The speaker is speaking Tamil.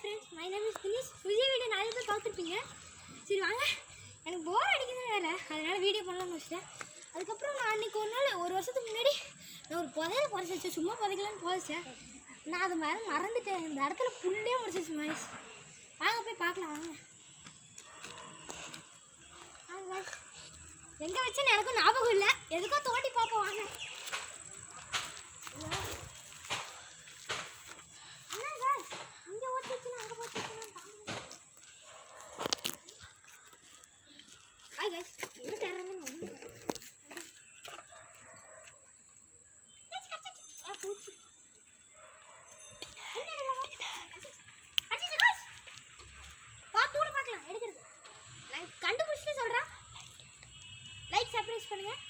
Friends, my name is Dinesh. Vijay video நிறைய பேர் பார்த்துருப்பீங்க. சரி வாங்க, எனக்கு போர் அடிக்குதுன்னு வேறு, அதனால் வீடியோ பண்ணலாம்னு வச்சிட்டேன். அதுக்கப்புறம் நான் அன்றைக்கி ஒரு நாள், ஒரு வருஷத்துக்கு முன்னாடி நான் ஒரு புதையில புதைச்சிச்சு, சும்மா புதைக்கலான்னு புதைச்சேன். நான் அது மாதிரி மறந்துட்டேன். இந்த இடத்துல புல்லே முடிச்சிச்சு மகேஷ். வாங்க போய் பார்க்கலாம் வாங்க. எங்கே வச்சேன்னு எனக்கும் ஞாபகம் இல்லை, எதுக்கோ தோண்டி பார்ப்போம் வாங்க. கண்டுபிடிச்சிட்டு சொல்கிறேன். லைக் சப்ஸ்கிரைப் பண்ணுங்கள்.